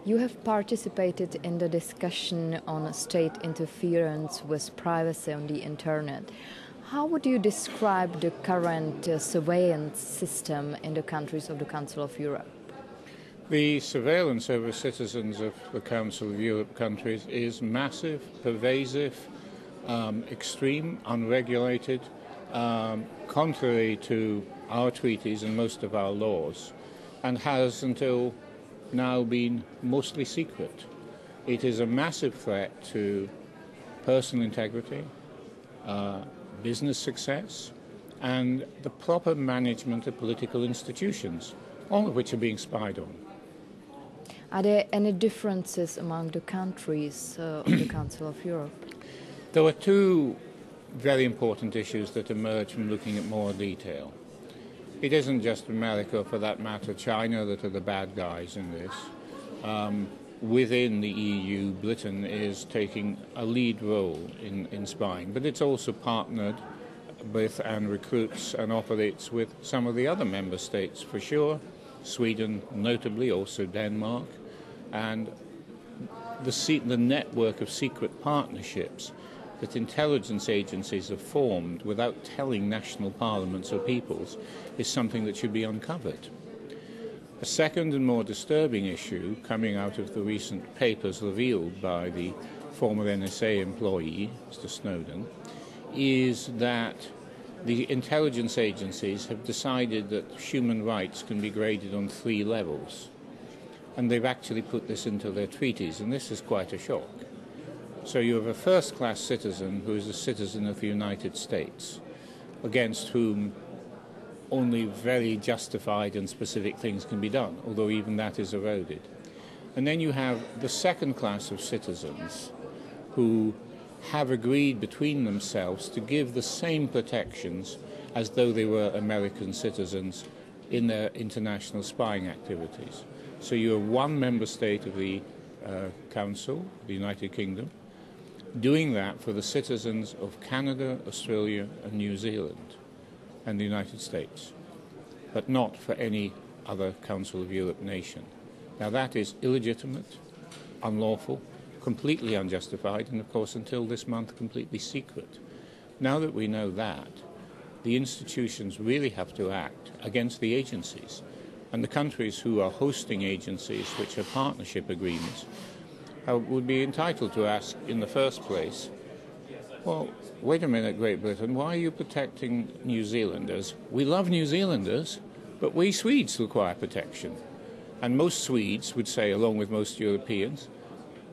You have participated in the discussion on state interference with privacy on the internet. How would you describe the current surveillance system in the countries of the Council of Europe? The surveillance over citizens of the Council of Europe countries is massive, pervasive, extreme, unregulated, contrary to our treaties and most of our laws, and has until now been mostly secret. It is a massive threat to personal integrity, business success, and the proper management of political institutions, all of which are being spied on. Are there any differences among the countries of the Council of Europe? There were two very important issues that emerged from looking at more detail. It isn't just America, or for that matter China, that are the bad guys in this. Within the EU, Britain is taking a lead role in spying, but it's also partnered with and recruits and operates with some of the other member states for sure, Sweden notably, also Denmark, and the network of secret partnerships that intelligence agencies have formed without telling national parliaments or peoples is something that should be uncovered. A second and more disturbing issue coming out of the recent papers revealed by the former NSA employee, Mr. Snowden, is that the intelligence agencies have decided that human rights can be graded on 3 levels. And they've actually put this into their treaties, and this is quite a shock. So you have a first-class citizen who is a citizen of the United States, against whom only very justified and specific things can be done, although even that is eroded. And then you have the second class of citizens who have agreed between themselves to give the same protections as though they were American citizens in their international spying activities. So you have one member state of the Council, the United Kingdom, doing that for the citizens of Canada, Australia and New Zealand and the United States, but not for any other Council of Europe nation. Now that is illegitimate, unlawful, completely unjustified, and of course until this month completely secret. Now that we know that, the institutions really have to act against the agencies, and the countries who are hosting agencies which are partnership agreements would be entitled to ask in the first place, well, wait a minute, Great Britain, why are you protecting New Zealanders? We love New Zealanders, but we Swedes require protection. And most Swedes would say, along with most Europeans,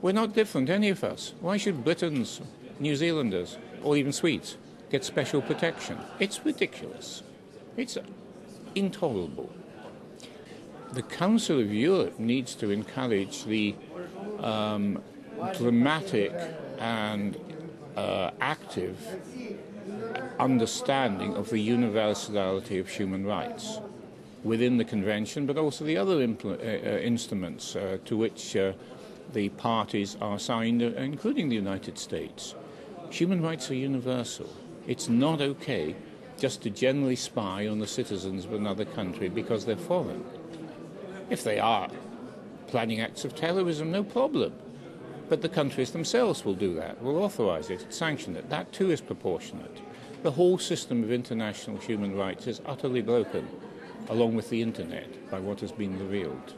we're not different, any of us. Why should Britons, New Zealanders, or even Swedes get special protection? It's ridiculous. It's intolerable. The Council of Europe needs to encourage the dramatic and active understanding of the universality of human rights within the Convention, but also the other instruments to which the parties are signed, including the United States. Human rights are universal. It's not okay just to generally spy on the citizens of another country because they're foreign. If they are planning acts of terrorism, no problem. But the countries themselves will do that, will authorize it, sanction it. That too is proportionate. The whole system of international human rights is utterly broken, along with the internet, by what has been revealed.